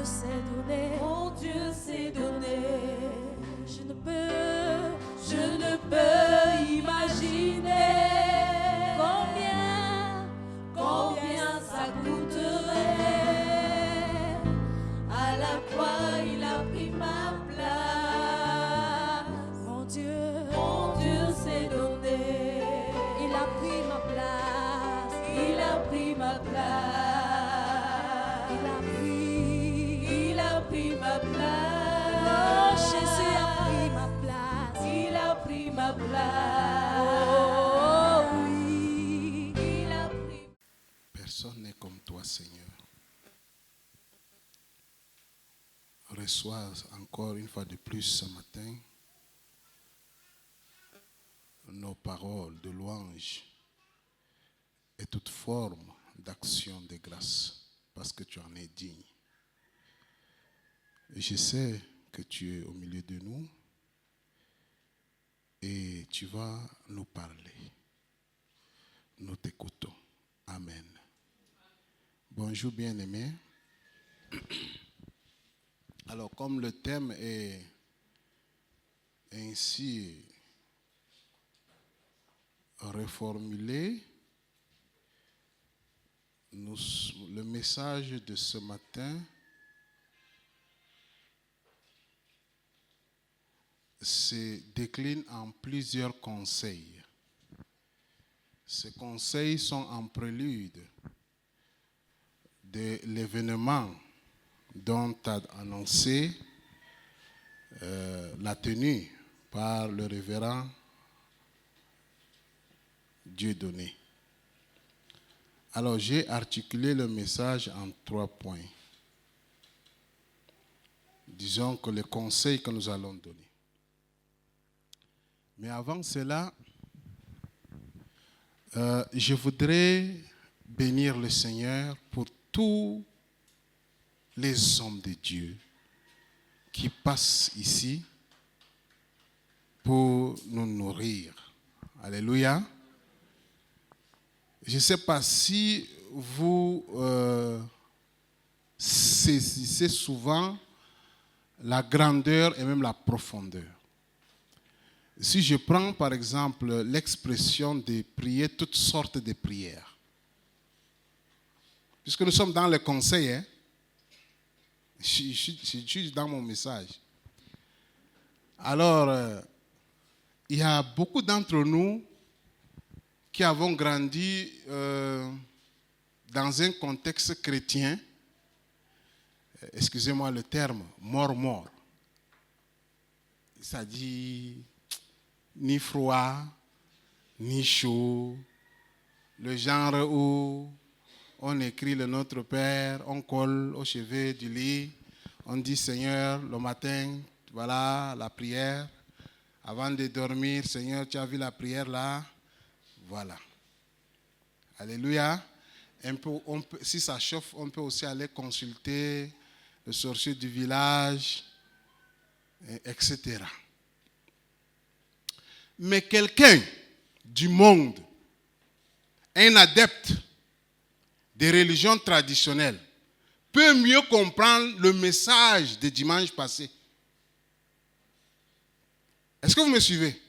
Dieu s'est donné. Mon Dieu s'est donné. Je ne peux imaginer combien ça coûterait. À la croix, il a pris ma place. Mon Dieu s'est donné. il a pris ma place. Il a pris ma place. Il a pris ma place. Oh, Jésus a pris ma place. Il a pris ma place. Oh oui. Il a pris. Personne n'est comme toi, Seigneur. Reçois encore une fois de plus ce matin nos paroles de louange et toute forme d'action de grâce parce que tu en es digne. Et je sais que tu es au milieu de nous et tu vas nous parler. Nous t'écoutons. Amen. Bonjour bien-aimés. Alors comme le thème est ainsi reformulé, le message de ce matin se décline en plusieurs conseils. Ces conseils sont en prélude de l'événement dont a annoncé la tenue par le révérend Dieudonné. Alors j'ai articulé le message en 3 points. Disons que les conseils que nous allons donner. Mais avant cela, je voudrais bénir le Seigneur pour tous les hommes de Dieu qui passent ici pour nous nourrir. Alléluia. Je ne sais pas si vous saisissez souvent la grandeur et même la profondeur. Si je prends par exemple l'expression de prier toutes sortes de prières, puisque nous sommes dans le conseil, hein, je suis dans mon message. Alors, il y a beaucoup d'entre nous qui avons grandi dans un contexte chrétien, excusez-moi le terme, mort-mort. C'est-à-dire ni froid, ni chaud, le genre où on écrit le Notre Père, on colle au chevet du lit, on dit Seigneur, le matin, voilà la prière. Avant de dormir, Seigneur, tu as vu la prière là? Voilà. Alléluia. Si ça chauffe, on peut aussi aller consulter le sorcier du village, etc. Mais quelqu'un du monde, un adepte des religions traditionnelles, peut mieux comprendre le message de dimanche passé. Est-ce que vous me suivez?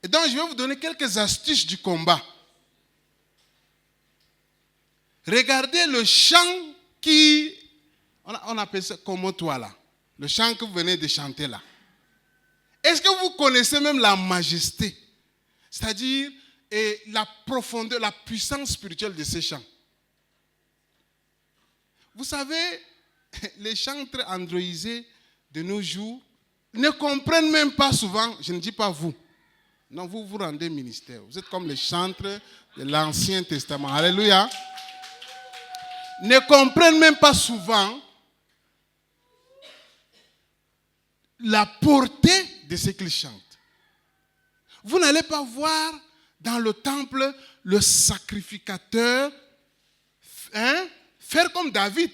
Et donc, je vais vous donner quelques astuces du combat. Regardez le chant qui... On appelle ça comme toi là. Le chant que vous venez de chanter là. Est-ce que vous connaissez même la majesté? C'est-à-dire la profondeur, la puissance spirituelle de ces chants. Vous savez, les chantres androïsés de nos jours ne comprennent même pas souvent, je ne dis pas vous. Non, vous vous rendez ministère. Vous êtes comme les chantres de l'Ancien Testament. Alléluia. Ne comprennent même pas souvent la portée de ce qu'ils chantent. Vous n'allez pas voir dans le temple le sacrificateur faire comme David.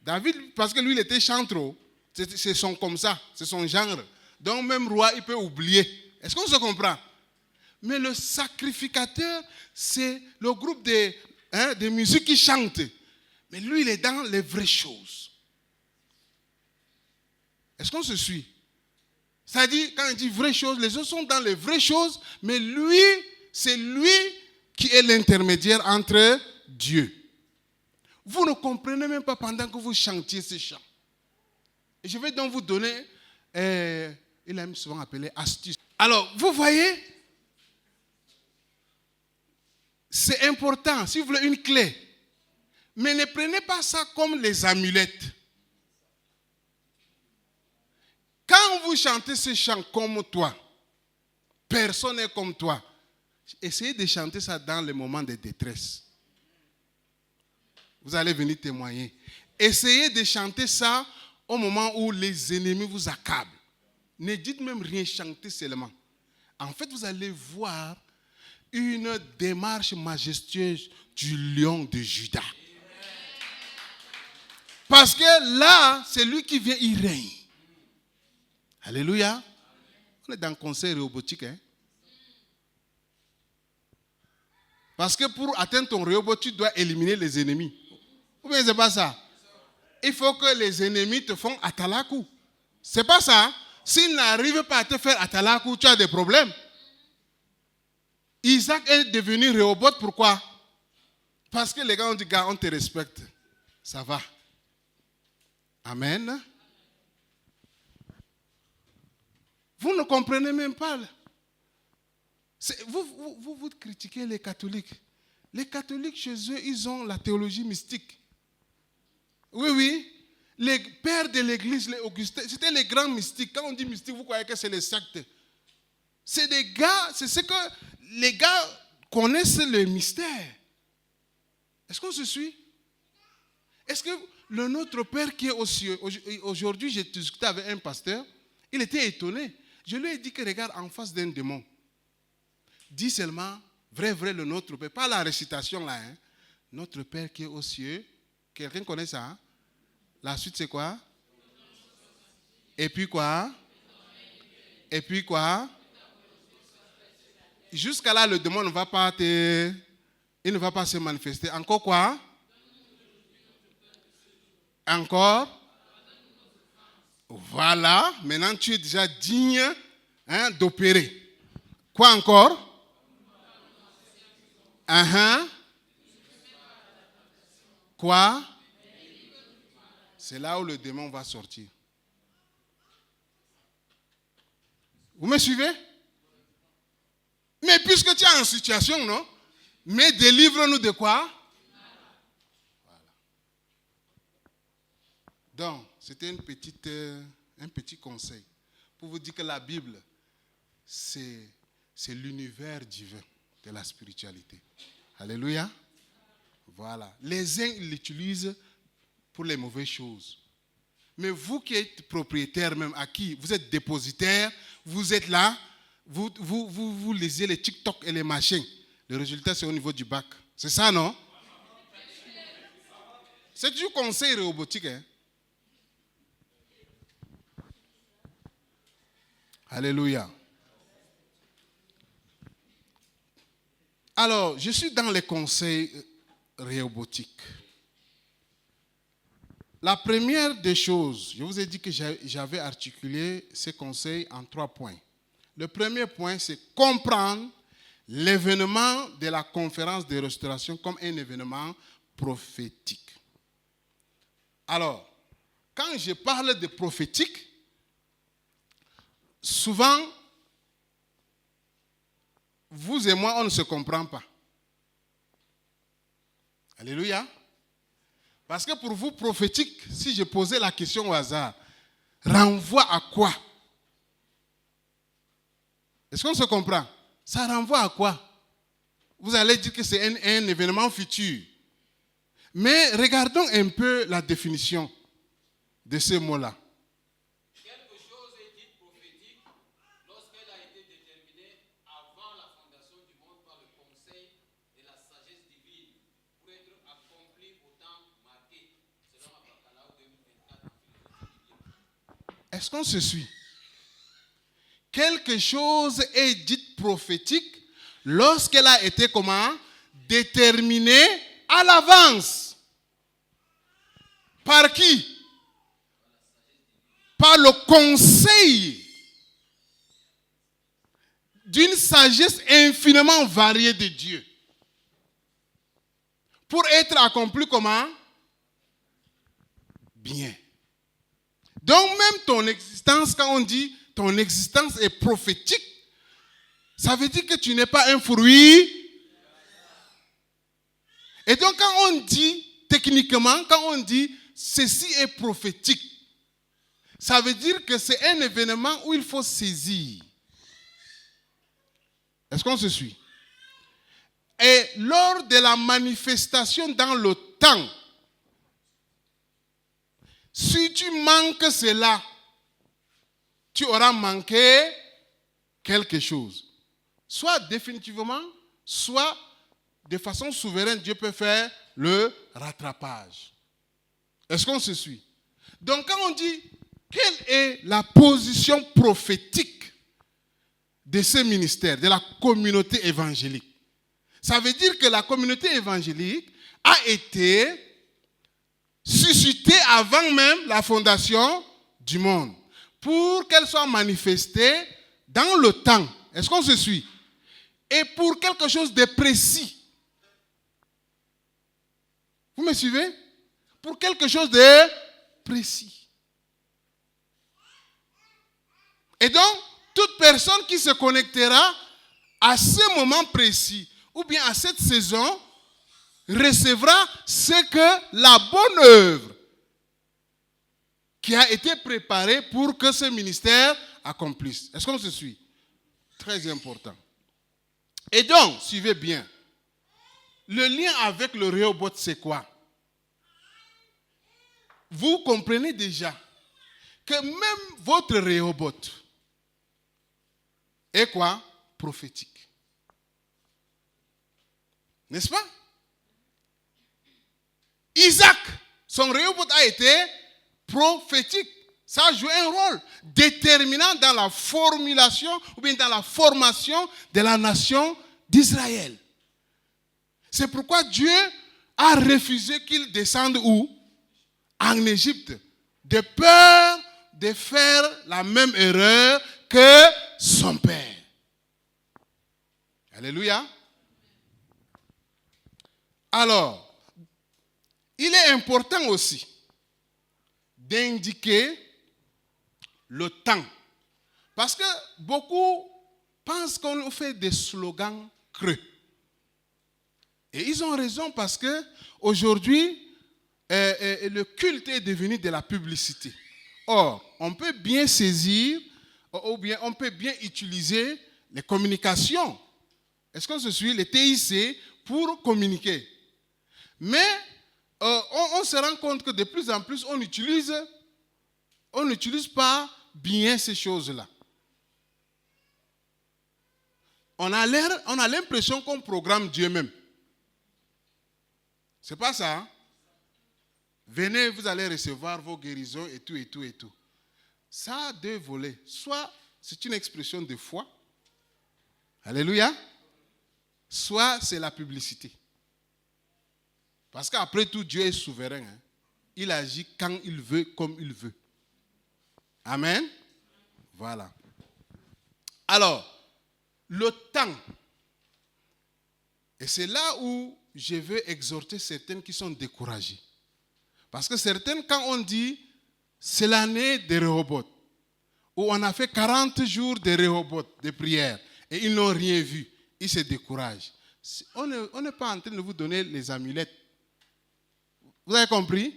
David, parce que lui, il était chantre. C'est son comme ça, c'est son genre. Donc même roi, il peut oublier. Est-ce qu'on se comprend? Mais le sacrificateur, c'est le groupe de musique qui chante. Mais lui, il est dans les vraies choses. Est-ce qu'on se suit? C'est-à-dire, quand il dit vraies choses, les autres sont dans les vraies choses, mais lui, c'est lui qui est l'intermédiaire entre Dieu. Vous ne comprenez même pas pendant que vous chantiez ce chant. Et je vais donc vous donner, il aime souvent appeler astuce. Alors, vous voyez, c'est important, si vous voulez une clé. Mais ne prenez pas ça comme les amulettes. Quand vous chantez ce chant comme toi, personne n'est comme toi. Essayez de chanter ça dans les moments de détresse. Vous allez venir témoigner. Essayez de chanter ça au moment où les ennemis vous accablent. Ne dites même rien, chantez seulement. En fait, vous allez voir une démarche majestueuse du lion de Juda. Parce que là, c'est lui qui vient, il règne. Alléluia. On est dans le conseil robotique. Hein? Parce que pour atteindre ton robot, tu dois éliminer les ennemis. Ou bien c'est pas ça? Il faut que les ennemis te font atalakou. C'est pas ça? S'ils n'arrivent pas à te faire atalakou, tu as des problèmes. Isaac est devenu Rehoboth, pourquoi? Parce que les gars ont dit, gars, on te respecte. Ça va. Amen. Vous ne comprenez même pas. Vous critiquez les catholiques. Les catholiques, chez eux, ils ont la théologie mystique. Oui. Les pères de l'église, les Augustins, c'était les grands mystiques. Quand on dit mystique, vous croyez que c'est les sectes. C'est des gars, c'est ce que les gars connaissent le mystère. Est-ce qu'on se suit? Est-ce que le Notre Père qui est aux cieux, aujourd'hui j'ai discuté avec un pasteur, il était étonné. Je lui ai dit que regarde en face d'un démon. Dis seulement, vrai, le Notre Père. Pas la récitation là. Hein. Notre Père qui est aux cieux. Quelqu'un connaît ça? Hein? La suite c'est quoi? Et puis quoi? Et puis quoi? Jusqu'à là, le démon ne va pas il ne va pas se manifester. Encore quoi? Encore? Voilà. Maintenant, tu es déjà digne d'opérer. Quoi encore? Quoi? C'est là où le démon va sortir. Vous me suivez? Mais puisque tu es en situation, non? Mais délivre-nous de quoi? Voilà. Donc, c'était un petit conseil pour vous dire que la Bible, c'est l'univers divin de la spiritualité. Alléluia. Voilà. Les uns l'utilisent pour les mauvaises choses. Mais vous qui êtes propriétaire même, à qui vous êtes dépositaire, vous êtes là, vous lisez les TikTok et les machins. Le résultat, c'est au niveau du bac. C'est ça, non? C'est du conseil robotique. Hein? Alléluia. Alors, je suis dans les conseils robotiques. La première des choses, je vous ai dit que j'avais articulé ces conseils en 3 points. Le premier point, c'est comprendre l'événement de la conférence de restauration comme un événement prophétique. Alors, quand je parle de prophétique, souvent, vous et moi, on ne se comprend pas. Alléluia. Parce que pour vous, prophétique, si je posais la question au hasard, renvoie à quoi? Est-ce qu'on se comprend? Ça renvoie à quoi? Vous allez dire que c'est un événement futur. Mais regardons un peu la définition de ce mot-là. Quelque chose est dit prophétique lorsqu'elle a été déterminée avant la fondation du monde par le conseil de la sagesse divine pour être accomplie au temps marqué, selon Apocalypse 2024 en philosophie. Est-ce qu'on se suit? Quelque chose est dit prophétique lorsqu'elle a été comment? Déterminée à l'avance. Par qui? Par le conseil d'une sagesse infiniment variée de Dieu. Pour être accompli comment? Bien. Donc même ton existence, quand on dit ton existence est prophétique, ça veut dire que tu n'es pas un fruit. Et donc quand on dit, techniquement, quand on dit ceci est prophétique, ça veut dire que c'est un événement où il faut saisir. Est-ce qu'on se suit? Et lors de la manifestation dans le temps, si tu manques cela, tu auras manqué quelque chose. Soit définitivement, soit de façon souveraine, Dieu peut faire le rattrapage. Est-ce qu'on se suit? Donc quand on dit quelle est la position prophétique de ce ministère, de la communauté évangélique, ça veut dire que la communauté évangélique a été suscitée avant même la fondation du monde, pour qu'elle soit manifestée dans le temps. Est-ce qu'on se suit? Et pour quelque chose de précis. Vous me suivez? Pour quelque chose de précis. Et donc, toute personne qui se connectera à ce moment précis, ou bien à cette saison, recevra ce que la bonne œuvre qui a été préparée pour que ce ministère accomplisse. Est-ce qu'on se suit? Très important. Et donc, suivez bien. Le lien avec le Rehoboth, c'est quoi? Vous comprenez déjà que même votre Rehoboth est quoi? Prophétique. N'est-ce pas? Isaac, son Rehoboth a été prophétique. Ça a joué un rôle déterminant dans la formulation ou bien dans la formation de la nation d'Israël. C'est pourquoi Dieu a refusé qu'il descende où? En Égypte. De peur de faire la même erreur que son père. Alléluia. Alors, il est important aussi d'indiquer le temps. Parce que beaucoup pensent qu'on fait des slogans creux. Et ils ont raison parce que aujourd'hui, le culte est devenu de la publicité. Or, on peut bien saisir, ou bien on peut bien utiliser les communications. Est-ce qu'on se suit? Les TIC pour communiquer. Mais on se rend compte que de plus en plus, on n'utilise pas bien ces choses-là. On a l'impression qu'on programme Dieu même. C'est pas ça. Hein? Venez, vous allez recevoir vos guérisons et tout, et tout, et tout. Ça a deux volets. Soit c'est une expression de foi. Alléluia. Soit c'est la publicité. Parce qu'après tout, Dieu est souverain. Hein? Il agit quand il veut, comme il veut. Amen. Voilà. Alors, le temps. Et c'est là où je veux exhorter certaines qui sont découragées. Parce que certaines, quand on dit, c'est l'année de Rehoboth, où on a fait 40 jours de Rehoboth, de prière, et ils n'ont rien vu, ils se découragent. On n'est pas en train de vous donner les amulettes. Vous avez compris?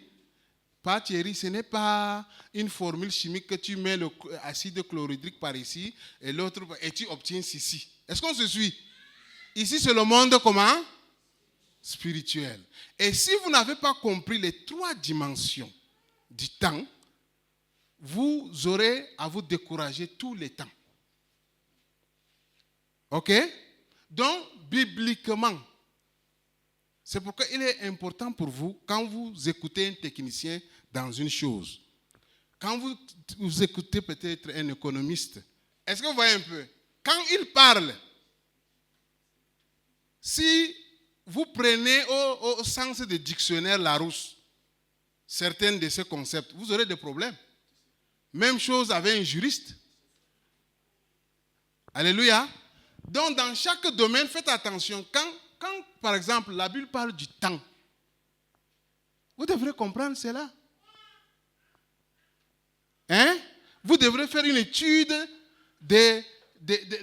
Pas Thierry, ce n'est pas une formule chimique que tu mets l'acide chlorhydrique par ici et l'autre et tu obtiens ceci. Est-ce qu'on se suit? Ici, c'est le monde comment? Spirituel. Et si vous n'avez pas compris les 3 dimensions du temps, vous aurez à vous décourager tous les temps. Ok? Donc, bibliquement, c'est pourquoi il est important pour vous, quand vous écoutez un technicien dans une chose, quand vous écoutez peut-être un économiste, est-ce que vous voyez un peu? Quand il parle, si vous prenez au sens du dictionnaire Larousse, certains de ces concepts, vous aurez des problèmes. Même chose avec un juriste. Alléluia. Donc, dans chaque domaine, faites attention. Quand, par exemple, la Bible parle du temps, vous devrez comprendre cela. Hein? Vous devrez faire une étude de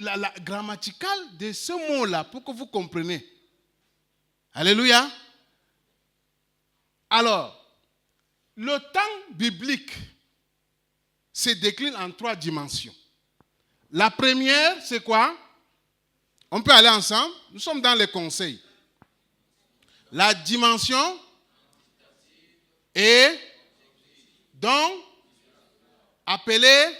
la grammaticale de ce mot-là pour que vous compreniez. Alléluia. Alors, le temps biblique se décline en 3 dimensions. La première, c'est quoi? On peut aller ensemble. Nous sommes dans les conseils. La dimension est donc appelée.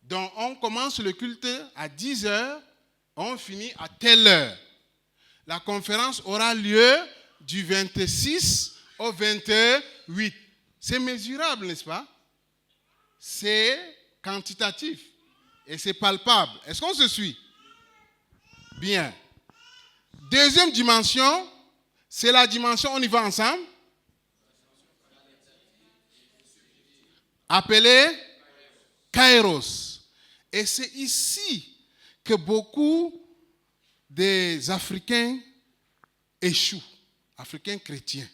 Donc, on commence le culte à 10 heures, on finit à telle heure. La conférence aura lieu du 26 au 28. C'est mesurable, n'est-ce pas? C'est quantitatif et c'est palpable. Est-ce qu'on se suit? Bien. Deuxième dimension, c'est la dimension, on y va ensemble, appelée Kairos. Et c'est ici que beaucoup des Africains échouent, Africains chrétiens.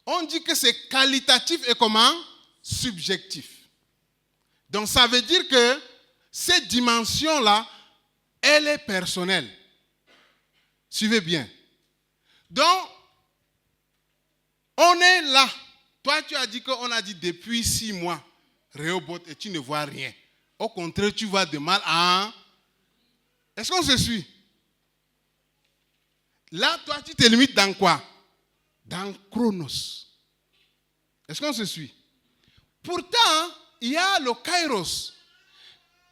On dit que c'est qualitatif et comment? Subjectif. Donc ça veut dire que cette dimension-là, elle est personnelle. Suivez bien. Donc, on est là. Toi, tu as dit qu'on a dit depuis 6 mois, Rehoboth, et tu ne vois rien. Au contraire, tu vois de mal en... Est-ce qu'on se suit? Là, toi, tu te limites dans quoi? Dans Chronos. Est-ce qu'on se suit? Pourtant, il y a le Kairos.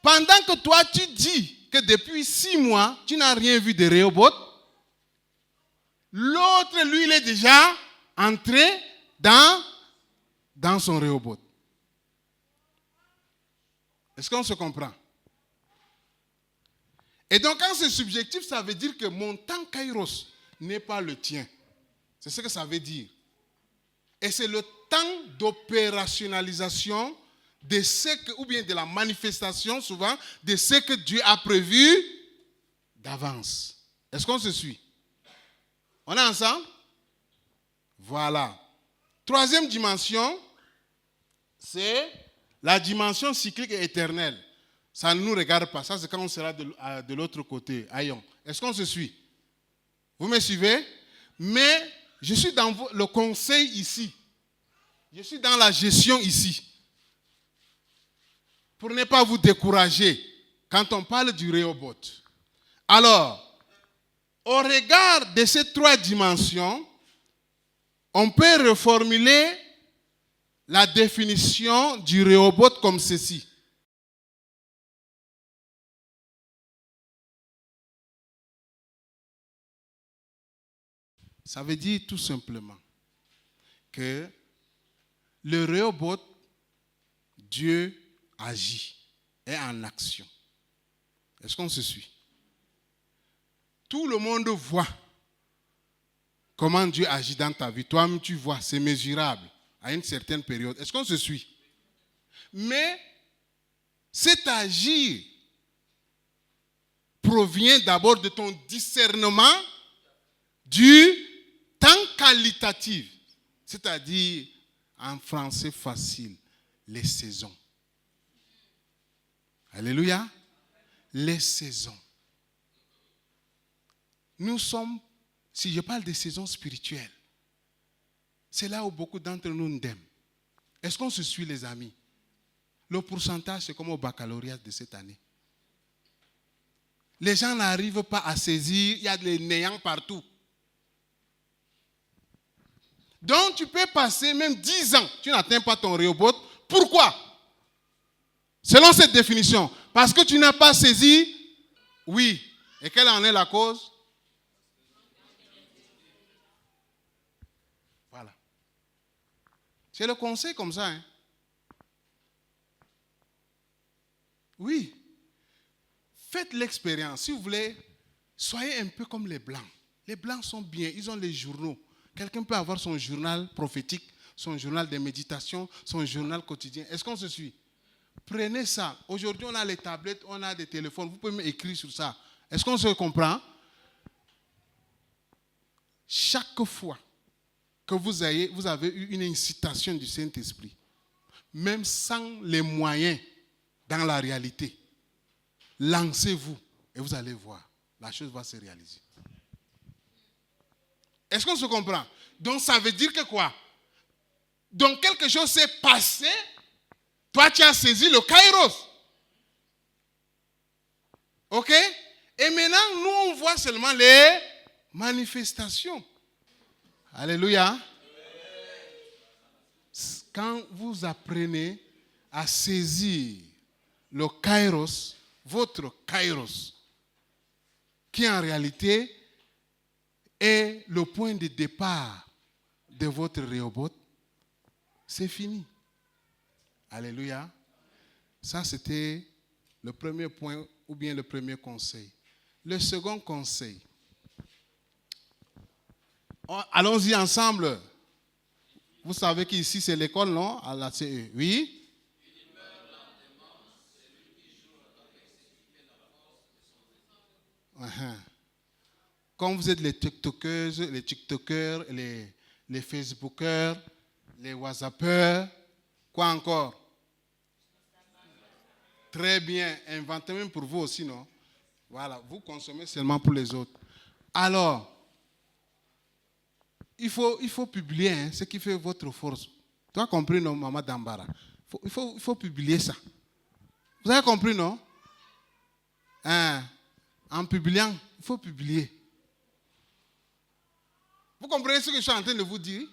Pendant que toi, tu dis que depuis 6 mois, tu n'as rien vu de Rehoboth, l'autre, lui, il est déjà entré dans son Rehoboth. Est-ce qu'on se comprend? Et donc, quand c'est subjectif, ça veut dire que mon temps Kairos n'est pas le tien. C'est ce que ça veut dire. Et c'est le temps d'opérationnalisation de ce que, ou bien de la manifestation, souvent, de ce que Dieu a prévu d'avance. Est-ce qu'on se suit? On est ensemble? Voilà. Troisième dimension, c'est la dimension cyclique et éternelle. Ça ne nous regarde pas. Ça, c'est quand on sera de l'autre côté. Aïon. Est-ce qu'on se suit? Vous me suivez? Mais je suis dans le conseil ici. Je suis dans la gestion ici. Pour ne pas vous décourager quand on parle du Rehoboth. Alors, au regard de ces 3 dimensions, on peut reformuler la définition du Rehoboth comme ceci. Ça veut dire tout simplement que le Rehoboth, Dieu agit, est en action. Est-ce qu'on se suit? Tout le monde voit comment Dieu agit dans ta vie. Toi-même, tu vois, c'est mesurable à une certaine période. Est-ce qu'on se suit? Mais cet agir provient d'abord de ton discernement du temps qualitatif, c'est-à-dire, en français facile, les saisons. Alléluia. Les saisons. Nous sommes, si je parle des saisons spirituelles, c'est là où beaucoup d'entre nous nous aiment. Est-ce qu'on se suit, les amis? Le pourcentage, c'est comme au baccalauréat de cette année. Les gens n'arrivent pas à saisir, il y a des néants partout. Donc, tu peux passer même 10 ans, tu n'atteins pas ton Rehoboth. Pourquoi? Selon cette définition. Parce que tu n'as pas saisi, oui. Et quelle en est la cause? Voilà. C'est le conseil comme ça. Hein? Oui. Faites l'expérience. Si vous voulez, soyez un peu comme les Blancs. Les Blancs sont bien, ils ont les journaux. Quelqu'un peut avoir son journal prophétique, son journal de méditation, son journal quotidien. Est-ce qu'on se suit? Prenez ça. Aujourd'hui, on a les tablettes, on a des téléphones. Vous pouvez m'écrire sur ça. Est-ce qu'on se comprend? Chaque fois que vous avez eu une incitation du Saint-Esprit, même sans les moyens dans la réalité, lancez-vous et vous allez voir. La chose va se réaliser. Est-ce qu'on se comprend? Donc ça veut dire que quoi? Donc quelque chose s'est passé, toi tu as saisi le kairos. Ok? Et maintenant, nous on voit seulement les manifestations. Alléluia. Quand vous apprenez à saisir le kairos, votre kairos, qui en réalité est le point de départ de votre Rehoboth, c'est fini. Alléluia. Ça, c'était le premier point ou bien le premier conseil. Le second conseil. Allons-y ensemble. Vous savez qu'ici, c'est l'école, non? À la CE. Oui? Comme vous êtes les TikTokeuses, les TikTokers, les Facebookers, les WhatsAppeurs, quoi encore? Très bien, inventez même pour vous aussi, non? Voilà, vous consommez seulement pour les autres. Alors, il faut publier hein, ce qui fait votre force. Tu as compris, non, Maman Dambara? Il faut publier ça. Vous avez compris, non? En publiant, il faut publier. Vous comprenez ce que je suis en train de vous dire?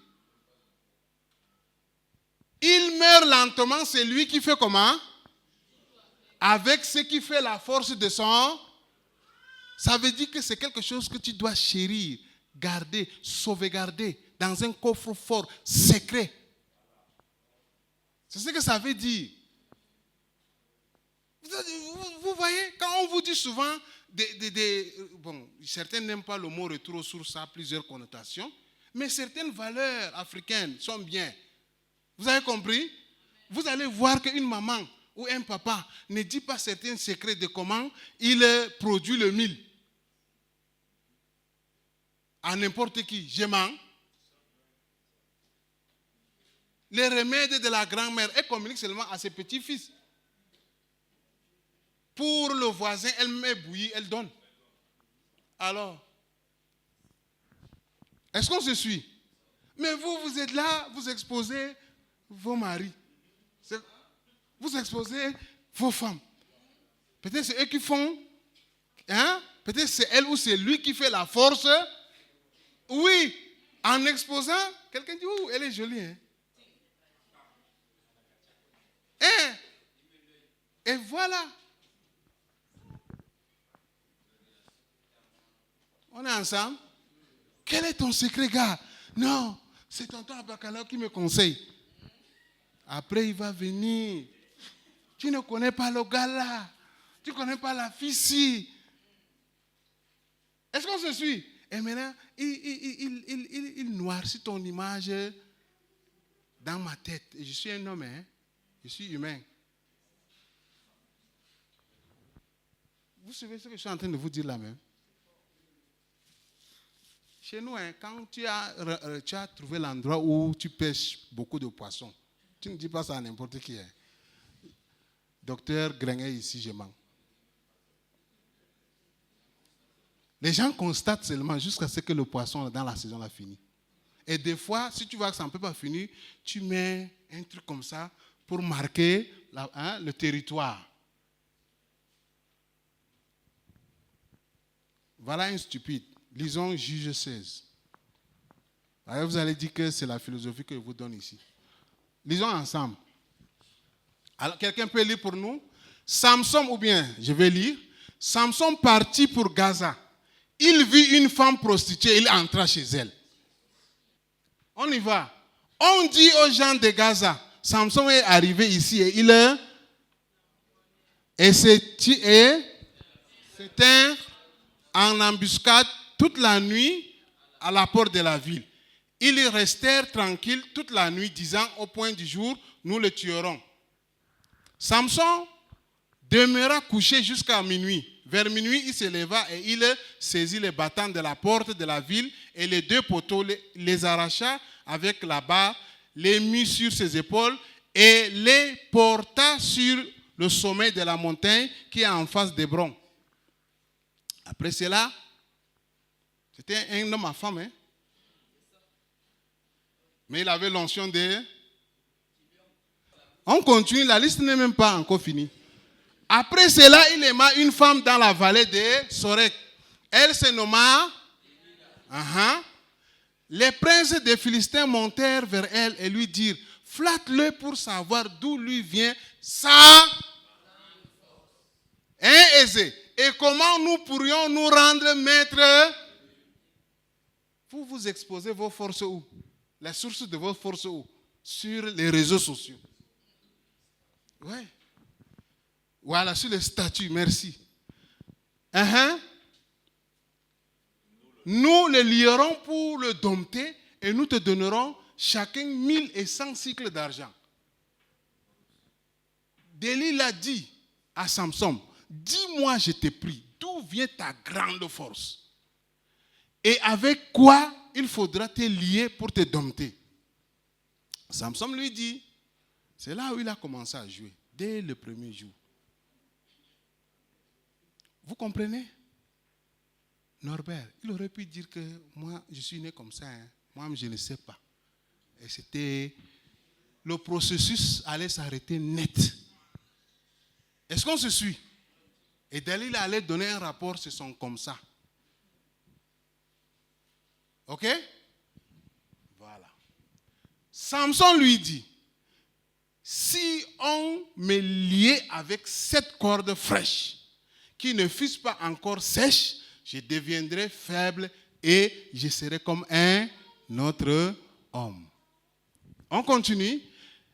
Il meurt lentement, c'est lui qui fait comment? Avec ce qui fait la force de son... Ça veut dire que c'est quelque chose que tu dois chérir, garder, sauvegarder dans un coffre-fort secret. C'est ce que ça veut dire. Vous voyez, quand on vous dit souvent, bon, certains n'aiment pas le mot retour aux sources, ça a plusieurs connotations, mais certaines valeurs africaines sont bien. Vous avez compris? Vous allez voir qu'une maman ou un papa ne dit pas certains secrets de comment il produit le mil. À n'importe qui, je mens. Les remèdes de la grand-mère, elle communique seulement à ses petits-fils. Pour le voisin, elle met bouillie, elle donne. Alors, est-ce qu'on se suit? Mais vous êtes là, vous exposez vos maris. Vous exposez vos femmes. Peut-être c'est eux qui font, hein? Peut-être c'est elle ou c'est lui qui fait la force. Oui, en exposant, quelqu'un dit, oh, elle est jolie. Hein? Et voilà. On est ensemble. Quel est ton secret, gars? Non, c'est tonton Abakala qui me conseille. Après, il va venir. Tu ne connais pas le gars là. Tu ne connais pas la fille-ci. Est-ce qu'on se suit? Et maintenant, il noircit ton image dans ma tête. Et je suis un homme, hein? Je suis humain. Vous savez ce que je suis en train de vous dire là même? Chez nous, hein, quand tu as trouvé l'endroit où tu pêches beaucoup de poissons, tu ne dis pas ça à n'importe qui. Hein. Docteur Grenguet ici, je mens. Les gens constatent seulement jusqu'à ce que le poisson dans la saison a fini. Et des fois, si tu vois que ça ne peut pas finir, tu mets un truc comme ça pour marquer le territoire. Voilà un stupide. Lisons Juge 16. Alors vous allez dire que c'est la philosophie que je vous donne ici. Lisons ensemble. Alors, quelqu'un peut lire pour nous? Samson, ou bien, je vais lire. Samson partit pour Gaza. Il vit une femme prostituée, il entra chez elle. On y va. On dit aux gens de Gaza, Samson est arrivé ici et il s'était en embuscade toute la nuit à la porte de la ville. Ils restèrent tranquilles toute la nuit, disant au point du jour, nous le tuerons. Samson demeura couché jusqu'à minuit. Vers minuit, il se leva et il saisit les battants de la porte de la ville et les 2 poteaux, les arracha avec la barre, les mit sur ses épaules et les porta sur le sommet de la montagne qui est en face d'Hébron. Après cela, c'était un homme à femme, hein? Mais il avait l'onction de... On continue, la liste n'est même pas encore finie. Après cela, il aima une femme dans la vallée de Sorek. Elle se nomma... Les princes des Philistins montèrent vers elle et lui dirent, flatte-le pour savoir d'où lui vient sa... aisé. Et comment nous pourrions nous rendre maîtres? Vous vous exposez vos forces où? La source de vos forces où? Sur les réseaux sociaux. Oui. Voilà, sur les statuts, merci. Nous le lierons pour le dompter et nous te donnerons chacun 1100 cycles d'argent. Delilah dit à Samson, dis-moi, je te prie, d'où vient ta grande force? Et avec quoi il faudra te lier pour te dompter? Samson lui dit, c'est là où il a commencé à jouer, dès le premier jour. Vous comprenez? Norbert, il aurait pu dire que moi, je suis né comme ça. Hein. Moi, je ne sais pas. Et c'était... Le processus allait s'arrêter net. Est-ce qu'on se suit? Et Delilah allait donner un rapport, ce sont comme ça. Ok? Voilà. Samson lui dit, si on me liait avec 7 cordes fraîches, qui ne fussent pas encore sèches, je deviendrai faible et je serai comme un autre homme. On continue.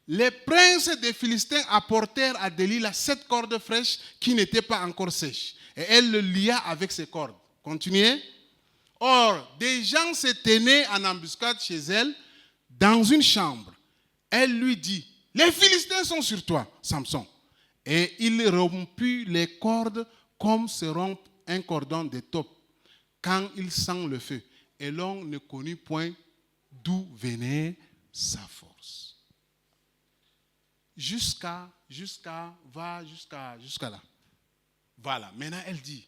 Les princes des Philistins apportèrent à Delilah 7 cordes fraîches qui n'étaient pas encore sèches. Et elle le lia avec ses cordes. Continuez. Or, des gens se tenaient en embuscade chez elle dans une chambre. Elle lui dit, les Philistins sont sur toi, Samson. Et il romput les cordes comme se rompt un cordon d'étoffe quand il sent le feu. Et l'on ne connut point d'où venait sa force. Jusqu'à là. Voilà. Maintenant, elle dit,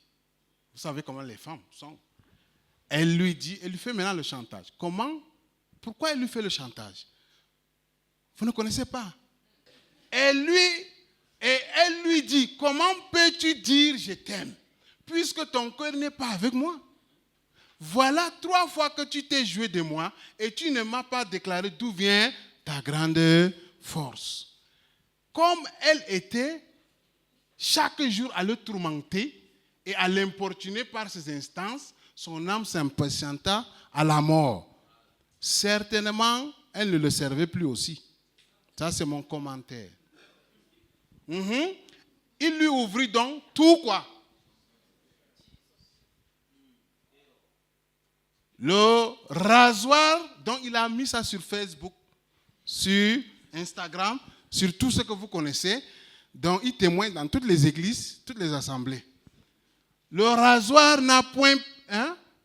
vous savez comment les femmes sont. Elle lui dit, elle lui fait maintenant le chantage. Comment? Pourquoi elle lui fait le chantage? Vous ne connaissez pas. Elle lui dit, comment peux-tu dire je t'aime, puisque ton cœur n'est pas avec moi? Voilà 3 fois que tu t'es joué de moi et tu ne m'as pas déclaré d'où vient ta grande force. Comme elle était, chaque jour à le tourmenter et à l'importuner par ses instances, son âme s'impatienta à la mort. Certainement, elle ne le servait plus aussi. Ça, c'est mon commentaire. Il lui ouvrit donc tout quoi? Le rasoir, donc il a mis ça sur Facebook, sur Instagram, sur tout ce que vous connaissez. Donc il témoigne dans toutes les églises, toutes les assemblées. Le rasoir n'a point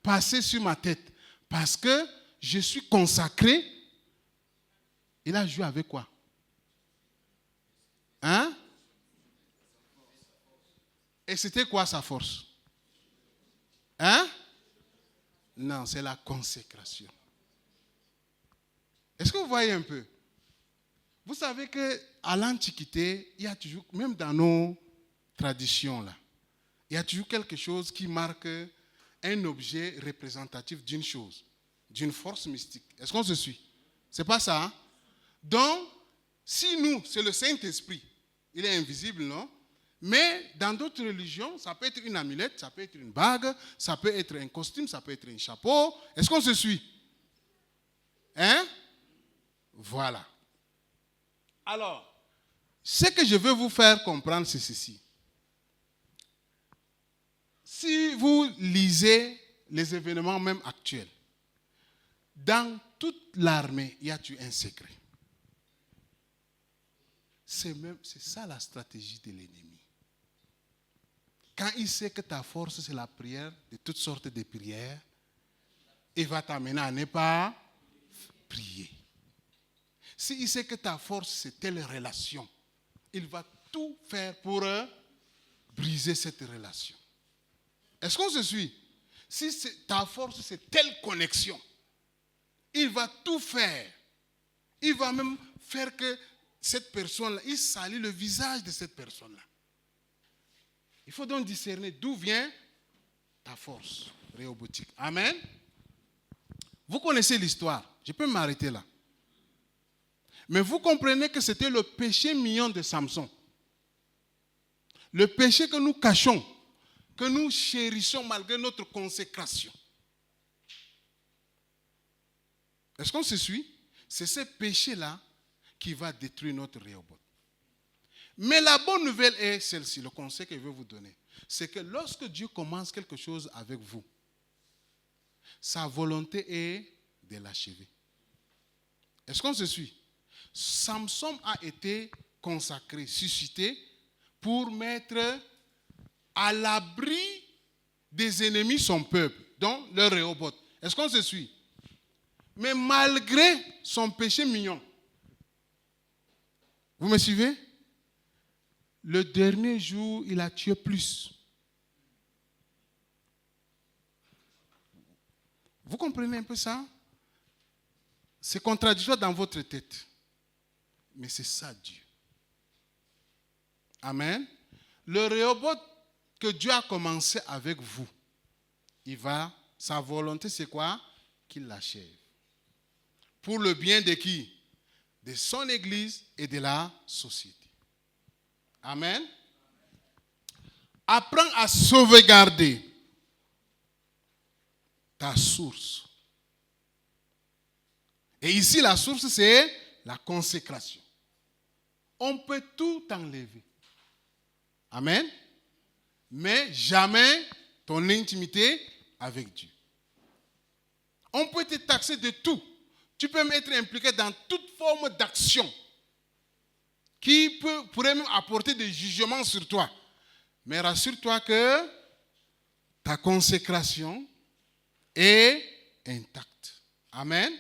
passé sur ma tête parce que je suis consacré. Il a joué avec quoi? Et c'était quoi sa force? Non, c'est la consécration. Est-ce que vous voyez un peu? Vous savez qu'à l'Antiquité, il y a toujours, même dans nos traditions, là, il y a toujours quelque chose qui marque un objet représentatif d'une chose, d'une force mystique. Est-ce qu'on se suit? C'est pas ça, hein? Donc, si nous, c'est le Saint-Esprit, il est invisible, non? Mais dans d'autres religions, ça peut être une amulette, ça peut être une bague, ça peut être un costume, ça peut être un chapeau. Est-ce qu'on se suit? Voilà. Alors, ce que je veux vous faire comprendre, c'est ceci. Si vous lisez les événements même actuels, dans toute l'armée, y a-t-il un secret? C'est ça la stratégie de l'ennemi. Quand il sait que ta force, c'est la prière, de toutes sortes de prières, il va t'amener à ne pas prier. S'il sait que ta force, c'est telle relation, il va tout faire pour briser cette relation. Est-ce qu'on se suit? Si ta force, c'est telle connexion, il va tout faire. Il va même faire que cette personne-là, il salit le visage de cette personne-là. Il faut donc discerner d'où vient ta force réobotique. Amen. Vous connaissez l'histoire. Je peux m'arrêter là. Mais vous comprenez que c'était le péché mignon de Samson. Le péché que nous cachons, que nous chérissons malgré notre consécration. Est-ce qu'on se suit? C'est ce péché-là qui va détruire notre Rehoboth. Mais la bonne nouvelle est celle-ci, le conseil que je veux vous donner. C'est que lorsque Dieu commence quelque chose avec vous, sa volonté est de l'achever. Est-ce qu'on se suit? Samson a été consacré, suscité, pour mettre à l'abri des ennemis son peuple, donc le Rehoboth. Est-ce qu'on se suit? Mais malgré son péché mignon, vous me suivez? Le dernier jour, il a tué plus. Vous comprenez un peu ça? C'est contradictoire dans votre tête. Mais c'est ça Dieu. Amen. Le Rehoboth que Dieu a commencé avec vous, sa volonté c'est quoi? Qu'il l'achève. Pour le bien de qui? De son église et de la société. Amen. Apprends à sauvegarder ta source. Et ici, la source, c'est la consécration. On peut tout enlever. Amen. Mais jamais ton intimité avec Dieu. On peut te taxer de tout. Tu peux même être impliqué dans toute forme d'action qui pourrait même apporter des jugements sur toi. Mais rassure-toi que ta consécration est intacte. Amen.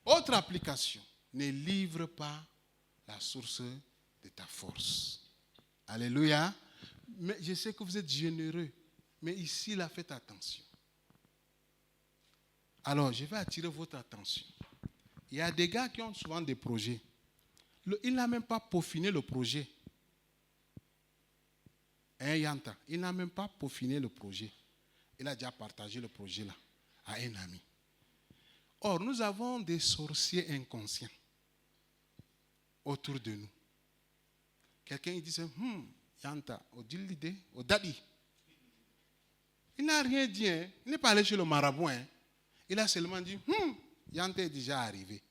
Autre application, ne livre pas la source de ta force. Alléluia. Mais je sais que vous êtes généreux, mais ici, là, faites attention. Alors, je vais attirer votre attention. Il y a des gars qui ont souvent des projets. Il n'a même pas peaufiné le projet. Hein, Yanta? Il n'a même pas peaufiné le projet. Il a déjà partagé le projet là à un ami. Or, nous avons des sorciers inconscients autour de nous. Quelqu'un il dit, Yanta, au dit au dadi. Il n'a rien dit, hein. Il n'est pas allé chez le marabout. Hein. Il a seulement dit, Yanta est déjà arrivé.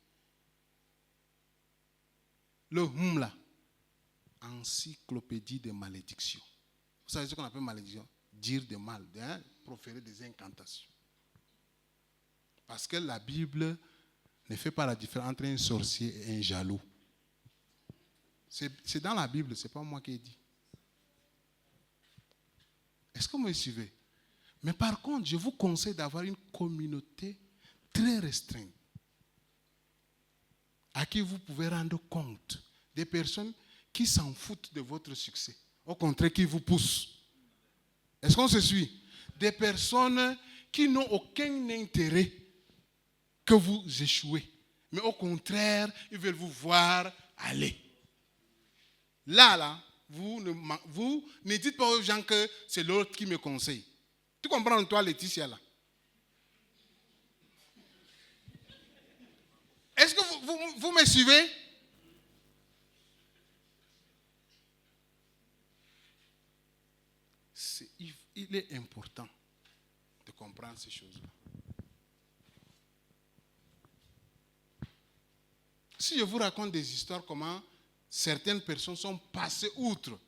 Le là, encyclopédie de malédiction. Vous savez ce qu'on appelle malédiction? Dire des mal, proférer des incantations. Parce que la Bible ne fait pas la différence entre un sorcier et un jaloux. C'est dans la Bible, ce n'est pas moi qui ai dit. Est-ce que vous me suivez? Mais par contre, je vous conseille d'avoir une communauté très restreinte à qui vous pouvez rendre compte. Des personnes qui s'en foutent de votre succès. Au contraire, qui vous poussent. Est-ce qu'on se suit? Des personnes qui n'ont aucun intérêt que vous échouez. Mais au contraire, ils veulent vous voir aller. Là, vous ne dites pas aux gens que c'est l'autre qui me conseille. Tu comprends, toi, Laetitia, là? Est-ce que vous me suivez? Il est important de comprendre ces choses-là. Si je vous raconte des histoires, comment certaines personnes sont passées outre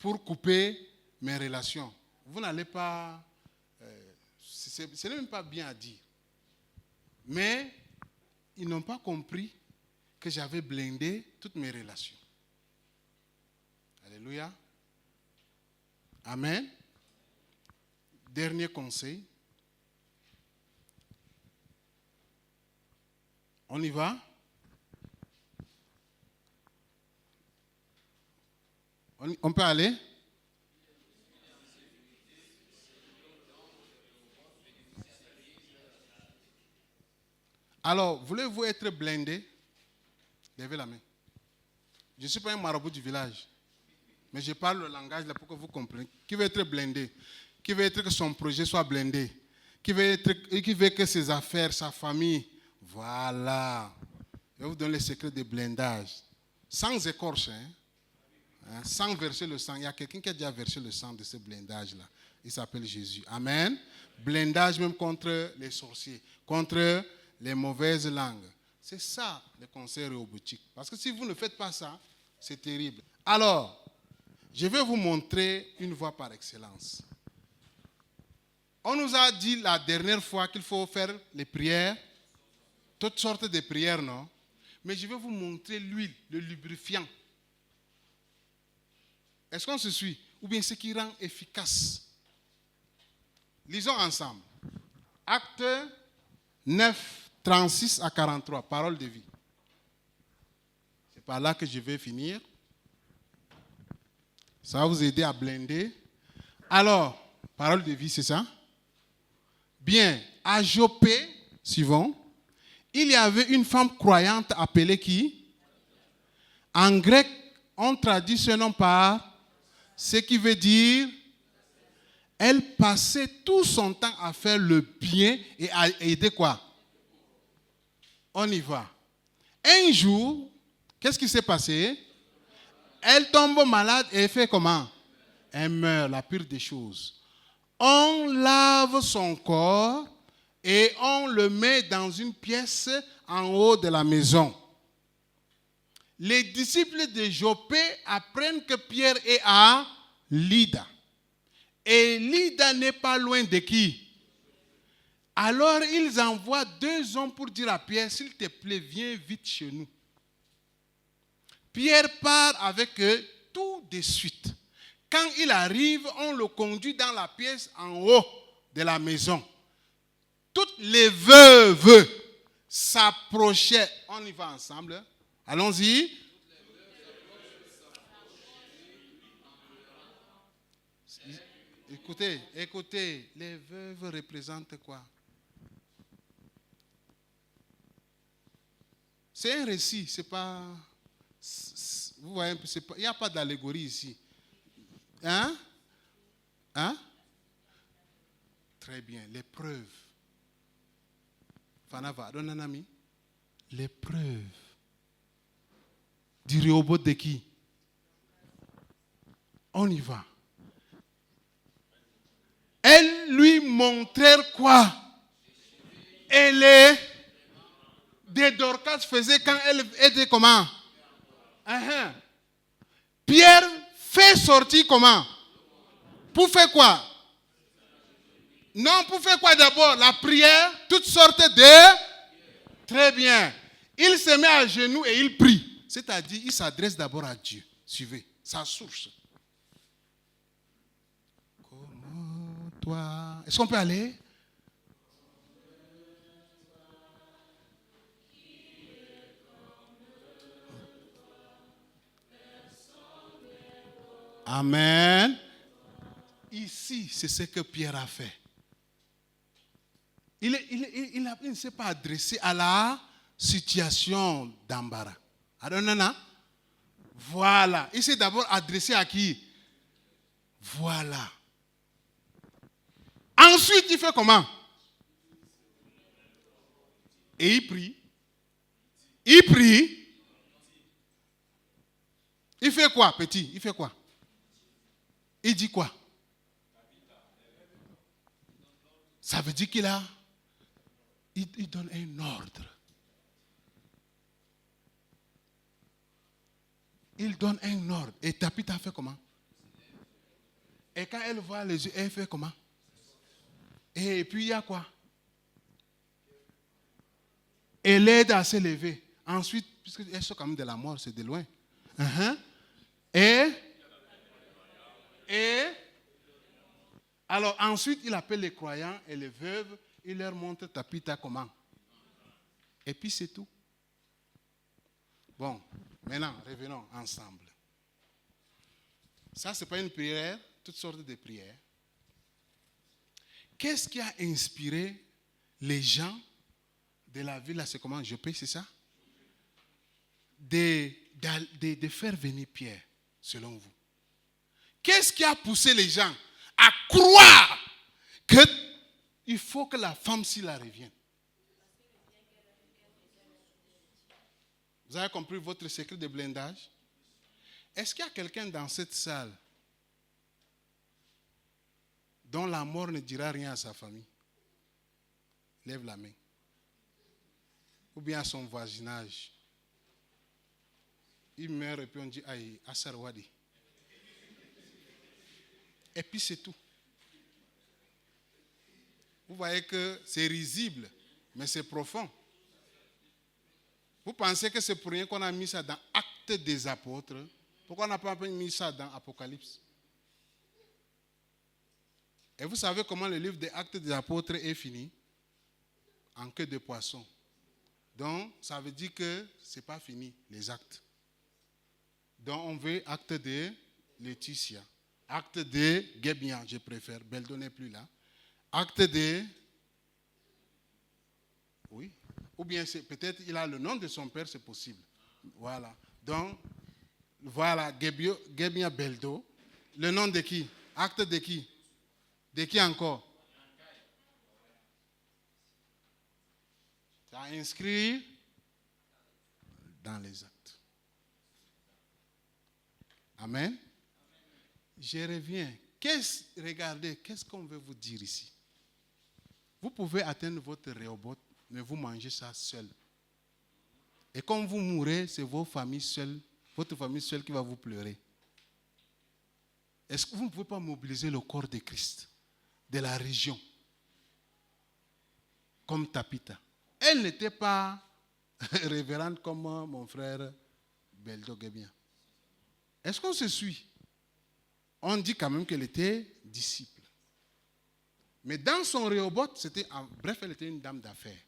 pour couper mes relations, vous n'allez pas... ce n'est même pas bien à dire. Mais ils n'ont pas compris que j'avais blindé toutes mes relations. Alléluia. Amen. Dernier conseil. On y va? On peut aller? Alors, voulez-vous être blindé? Levez la main. Je ne suis pas un marabout du village, mais je parle le langage là pour que vous compreniez. Qui veut être blindé? Qui veut être que son projet soit blindé? Qui veut que ses affaires, sa famille, voilà. Je vais vous donner les secrets de blindage. Sans écorche, sans verser le sang. Il y a quelqu'un qui a déjà versé le sang de ce blindage-là. Il s'appelle Jésus. Amen. Blindage même contre les sorciers, contre les mauvaises langues. C'est ça le conseil réhobotique. Parce que si vous ne faites pas ça, c'est terrible. Alors, je vais vous montrer une voie par excellence. On nous a dit la dernière fois qu'il faut faire les prières, toutes sortes de prières, non? Mais je vais vous montrer l'huile, le lubrifiant. Est-ce qu'on se suit? Ou bien ce qui rend efficace. Lisons ensemble. Acte 9, 36 à 43, parole de vie. C'est par là que je vais finir. Ça va vous aider à blinder. Alors, parole de vie, c'est ça? Bien, à Jopé, suivons, il y avait une femme croyante appelée qui? En grec, on traduit ce nom par ce qui veut dire elle passait tout son temps à faire le bien et à aider quoi? On y va. Un jour, qu'est-ce qui s'est passé? Elle tombe malade et elle fait comment? Elle meurt, la pire des choses. On lave son corps et on le met dans une pièce en haut de la maison. Les disciples de Jopé apprennent que Pierre est à Lydda. Et Lydda n'est pas loin de qui? Alors ils envoient 2 hommes pour dire à Pierre, s'il te plaît, viens vite chez nous. Pierre part avec eux tout de suite. Quand il arrive, on le conduit dans la pièce en haut de la maison. Toutes les veuves s'approchaient. On y va ensemble. Allons-y. Écoutez, les veuves représentent quoi? C'est un récit, c'est pas... Vous voyez, il n'y a pas d'allégorie ici. Hein? Très bien, les preuves. Fanava, donne un ami. Les preuves. Du Réhoboth de qui? On y va. Elles lui montrèrent quoi? Et les des Dorcas faisaient quand elle était comment? Pierre fait sortir comment? Pour faire quoi? Non, pour faire quoi d'abord? La prière, toutes sortes de... Très bien. Il se met à genoux et il prie. C'est-à-dire, il s'adresse d'abord à Dieu. Suivez, sa source. Comment toi... Est-ce qu'on peut aller? Amen. Ici, c'est ce que Pierre a fait. Il ne s'est pas adressé à la situation d'embarras. Non. Voilà. Il s'est d'abord adressé à qui? Voilà. Ensuite, il fait comment? Et il prie. Il prie. Il fait quoi, petit? Il fait quoi? Il dit quoi? Ça veut dire il donne un ordre. Il donne un ordre. Et Tabitha fait comment? Et quand elle voit les yeux, elle fait comment? Et puis il y a quoi? Et et l'aide à se lever. Ensuite, puisqu'elles sont quand même de la mort, c'est de loin. Et alors ensuite, il appelle les croyants et les veuves, il leur montre Tapita comment. Et puis c'est tout. Bon, maintenant, revenons ensemble. Ça, ce n'est pas une prière, toutes sortes de prières. Qu'est-ce qui a inspiré les gens de la ville, là, c'est comment, Joppé, c'est ça? De faire venir Pierre, selon vous. Qu'est-ce qui a poussé les gens à croire qu'il faut que la femme-ci la revienne? Vous avez compris votre secret de blindage? Est-ce qu'il y a quelqu'un dans cette salle dont la mort ne dira rien à sa famille? Lève la main. Ou bien à son voisinage. Il meurt et puis on dit, aïe, Asarwadi. Et puis c'est tout. Vous voyez que c'est risible, mais c'est profond. Vous pensez que c'est pour rien qu'on a mis ça dans Actes des Apôtres? Pourquoi on n'a pas mis ça dans Apocalypse? Et vous savez comment le livre des Actes des Apôtres est fini? En queue de poisson. Donc, ça veut dire que ce n'est pas fini, les actes. Donc, on veut acte de Laetitia. Acte de Guébien, je préfère. Beldo n'est plus là. Acte de... Oui. Ou bien peut-être il a le nom de son père, c'est possible. Voilà. Donc, voilà, Guébien Beldo. Le nom de qui? Acte de qui? De qui encore? Ça inscrit dans les actes. Amen. Je reviens. Regardez, qu'est-ce qu'on veut vous dire ici? Vous pouvez atteindre votre Rehoboth, mais vous mangez ça seul. Et quand vous mourrez, c'est votre famille seule qui va vous pleurer. Est-ce que vous ne pouvez pas mobiliser le corps de Christ, de la région, comme Tapita? Elle n'était pas révérende comme mon frère Beldo Guébien. Est-ce qu'on se suit? On dit quand même qu'elle était disciple. Mais dans son Rehoboth, elle était une dame d'affaires.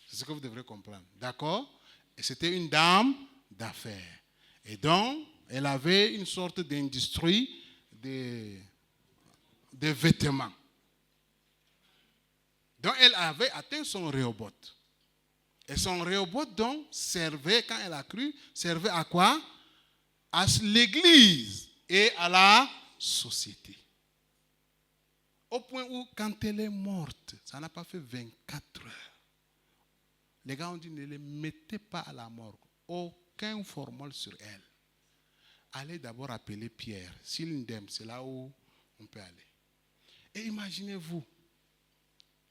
C'est ce que vous devrez comprendre. D'accord? Et c'était une dame d'affaires. Et donc, elle avait une sorte d'industrie de vêtements. Donc, elle avait atteint son Rehoboth. Et son Rehoboth, donc, servait, quand elle a cru, servait à quoi? À l'église et à la société. Au point où, quand elle est morte, ça n'a pas fait 24 heures. Les gars ont dit, ne les mettez pas à la morgue. Aucun formol sur elle. Allez d'abord appeler Pierre. S'il indemne, c'est là où on peut aller. Et imaginez-vous,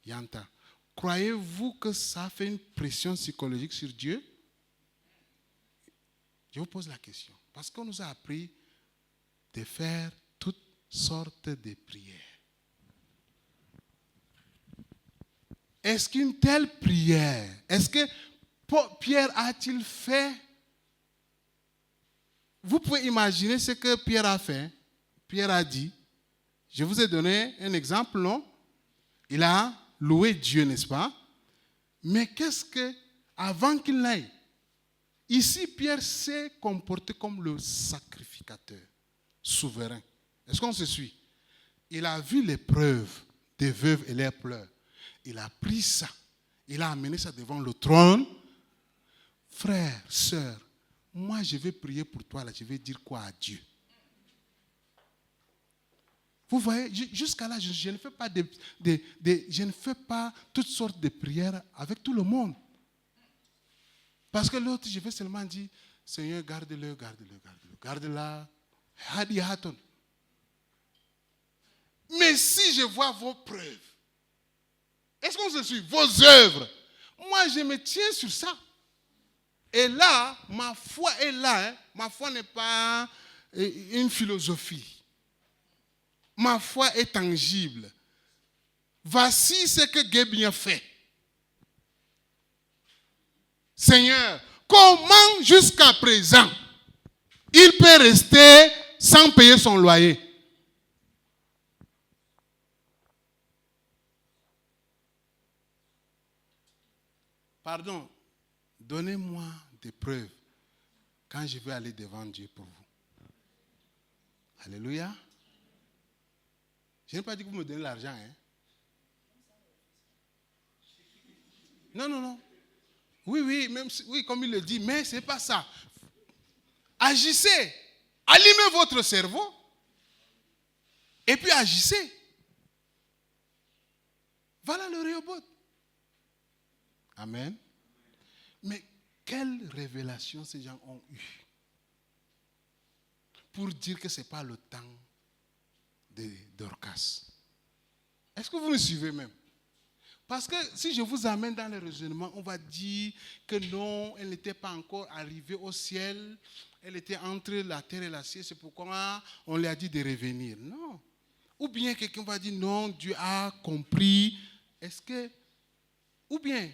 Yanta, croyez-vous que ça fait une pression psychologique sur Dieu? Je vous pose la question. Parce qu'on nous a appris de faire toutes sortes de prières. Est-ce qu'une telle prière, est-ce que Pierre a-t-il fait? Vous pouvez imaginer ce que Pierre a fait. Pierre a dit, je vous ai donné un exemple, non? Il a loué Dieu, n'est-ce pas? Mais qu'est-ce que, avant qu'il n'aille, ici Pierre s'est comporté comme le sacrificateur souverain. Est-ce qu'on se suit? Il a vu les preuves des veuves et leurs pleurs. Il a pris ça. Il a amené ça devant le trône. Frère, sœur, moi je vais prier pour toi. Là, je vais dire quoi à Dieu? Vous voyez, jusqu'à là, je ne fais pas je ne fais pas toutes sortes de prières avec tout le monde. Parce que l'autre, je vais seulement dire, Seigneur, garde-le, garde-le, garde-le. Garde-la. Hadi Haton. Mais si je vois vos preuves, est-ce qu'on se suit? Vos œuvres. Moi, je me tiens sur ça. Et là, ma foi est là. Hein. Ma foi n'est pas une philosophie. Ma foi est tangible. Voici ce que Guébien fait. Seigneur, comment jusqu'à présent il peut rester sans payer son loyer? Pardon, donnez-moi des preuves quand je vais aller devant Dieu pour vous. Alléluia. Je n'ai pas dit que vous me donnez l'argent. Hein? Non, non, non. Oui, même, oui, comme il le dit, mais ce n'est pas ça. Agissez. Allumez votre cerveau. Et puis agissez. Voilà le Rehoboth. Amen. Mais quelle révélation ces gens ont eue pour dire que ce n'est pas le temps de Dorcas. Est-ce que vous me suivez même? Parce que si je vous amène dans le raisonnement, on va dire que non, elle n'était pas encore arrivée au ciel. Elle était entre la terre et la ciel. C'est pourquoi on lui a dit de revenir. Non. Ou bien quelqu'un va dire non, Dieu a compris. Est-ce que... Ou bien,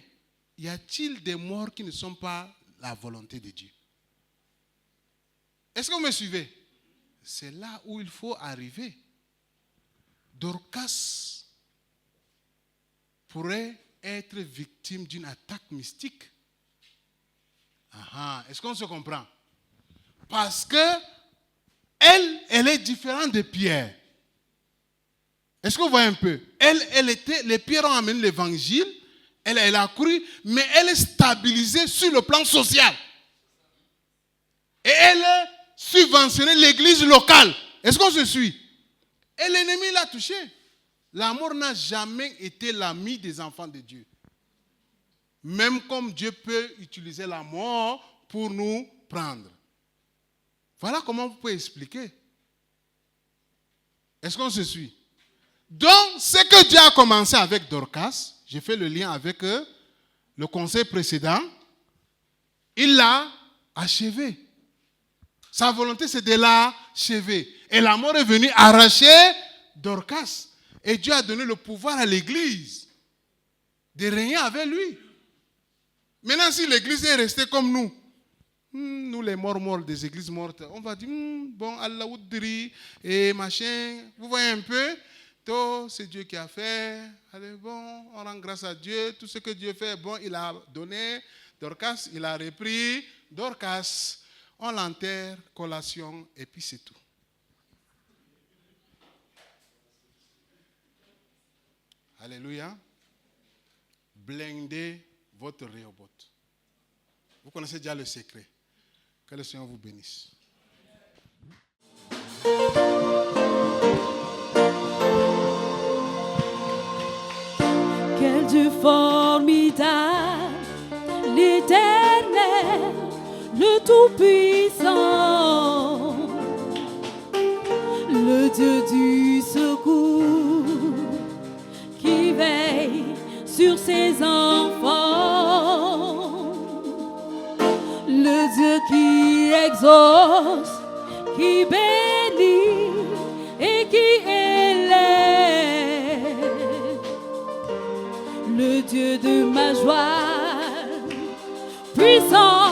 y a-t-il des morts qui ne sont pas la volonté de Dieu? Est-ce que vous me suivez? C'est là où il faut arriver. Dorcas pourrait être victime d'une attaque mystique. Est-ce qu'on se comprend? Parce que elle est différente de Pierre. Est-ce que vous voyez un peu? Les Pierre ont amené l'évangile, elle a cru, mais elle est stabilisée sur le plan social. Et elle subventionnait l'église locale. Est-ce qu'on se suit? Et l'ennemi l'a touché. La mort n'a jamais été l'ami des enfants de Dieu. Même comme Dieu peut utiliser la mort pour nous prendre. Voilà comment vous pouvez expliquer. Est-ce qu'on se suit? Donc, ce que Dieu a commencé avec Dorcas, j'ai fait le lien avec le conseil précédent, il l'a achevé. Sa volonté, c'est de l'achever. Et la mort est venue arracher Dorcas. Et Dieu a donné le pouvoir à l'église de régner avec lui. Maintenant, si l'église est restée comme nous les morts des églises mortes, on va dire, bon, Allah Oudri et machin, vous voyez un peu, tout, c'est Dieu qui a fait. Allez, bon, on rend grâce à Dieu, tout ce que Dieu fait, bon, il a donné. Dorcas, il a repris. Dorcas, on l'enterre, collation, et puis c'est tout. Alléluia. Blindez votre Rehoboth. Vous connaissez déjà le secret. Que le Seigneur vous bénisse. Quel Dieu formidable, l'Éternel, le Tout-Puissant, le Dieu du secours, qui veille sur ses enfants, le Dieu qui exauce, qui bénit et qui élève, le Dieu de ma joie, puissant